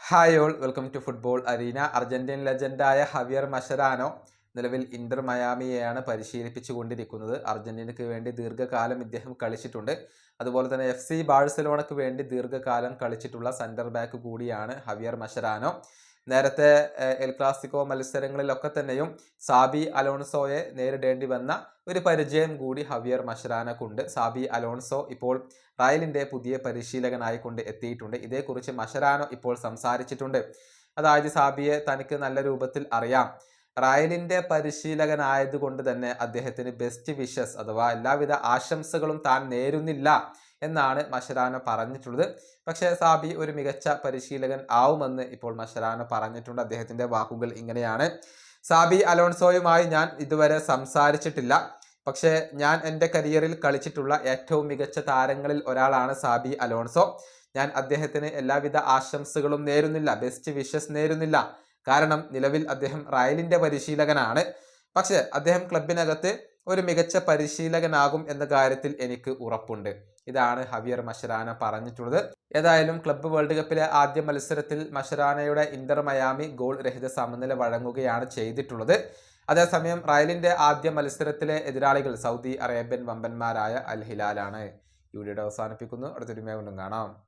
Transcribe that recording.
Hi all welcome to football arena. Argentine ലെജൻഡായ Javier Mascherano നിലവിൽ Inter മയാമിയെയാണ് പരിശീലിപ്പിച്ചുകൊണ്ടിരിക്കുന്നത്. അർജന്റീനയ്ക്ക് വേണ്ടി ദീർഘകാലം ഇദ്ദേഹം കളിച്ചിട്ടുണ്ട്. അതുപോലെ തന്നെ FC ബാഴ്സലോണയ്ക്ക് വേണ്ടി ദീർഘകാലം കളിച്ചിട്ടുള്ള സെന്റർ ബാക്ക് കൂടിയാണ് ഹവിയർ മഷരാനോ. നേരത്തെ എൽ ക്ലാസിക്കോ മത്സരങ്ങളിലൊക്കെ തന്നെയും സാബി അലോൺസോയെ നേരിടേണ്ടി വന്ന ഒരു പരിചയം കൂടി ഹവിയർ മഷരാനോക്കുണ്ട്. സാബി അലോൺസോ ഇപ്പോൾ റയലിന്റെ പുതിയ പരിശീലകനായിക്കൊണ്ട് എത്തിയിട്ടുണ്ട്. ഇതേക്കുറിച്ച് മഷരാനോ ഇപ്പോൾ സംസാരിച്ചിട്ടുണ്ട്. അതായത് സാബിയെ തനിക്ക് നല്ല രൂപത്തിൽ അറിയാം. റയലിന്റെ പരിശീലകനായതുകൊണ്ട് തന്നെ അദ്ദേഹത്തിന് ബെസ്റ്റ് വിഷസ് അഥവാ എല്ലാവിധ ആശംസകളും താൻ നേരുന്നില്ല എന്നാണ് മഷരാനോ പറഞ്ഞിട്ടുള്ളത്. പക്ഷേ സാബി ഒരു മികച്ച പരിശീലകൻ ആവുമെന്ന് ഇപ്പോൾ മഷരാനോ പറഞ്ഞിട്ടുണ്ട്. അദ്ദേഹത്തിന്റെ വാക്കുകൾ ഇങ്ങനെയാണ്: സാബി അലോൺസോയുമായി ഞാൻ ഇതുവരെ സംസാരിച്ചിട്ടില്ല. പക്ഷേ ഞാൻ എൻ്റെ കരിയറിൽ കളിച്ചിട്ടുള്ള ഏറ്റവും മികച്ച താരങ്ങളിൽ ഒരാളാണ് സാബി അലോൺസോ. ഞാൻ അദ്ദേഹത്തിന് എല്ലാവിധ ആശംസകളും നേരുന്നില്ല, ബെസ്റ്റ് വിഷസ് നേരുന്നില്ല. കാരണം നിലവിൽ അദ്ദേഹം റയലിന്റെ പരിശീലകനാണ്. പക്ഷേ അദ്ദേഹം ക്ലബിനകത്ത് ഒരു മികച്ച പരിശീലകനാകും എന്ന കാര്യത്തിൽ എനിക്ക് ഉറപ്പുണ്ട്. ഇതാണ് ഹവിയർ മഷരാനോ പറഞ്ഞിട്ടുള്ളത്. ഏതായാലും ക്ലബ്ബ് വേൾഡ് കപ്പിലെ ആദ്യ മത്സരത്തിൽ മഷരാനോയുടെ ഇന്റർ മയാമി ഗോൾ രഹിത സമനില വഴങ്ങുകയാണ് ചെയ്തിട്ടുള്ളത്. അതേസമയം റയലിന്റെ ആദ്യ മത്സരത്തിലെ എതിരാളികൾ സൗദി അറേബ്യൻ വമ്പന്മാരായ അൽ ഹിലാലാണ്. ഈ വീഡിയോ അവസാനിപ്പിക്കുന്നു. അടുത്തൊരു വീഡിയോ കൊണ്ടും കാണാം.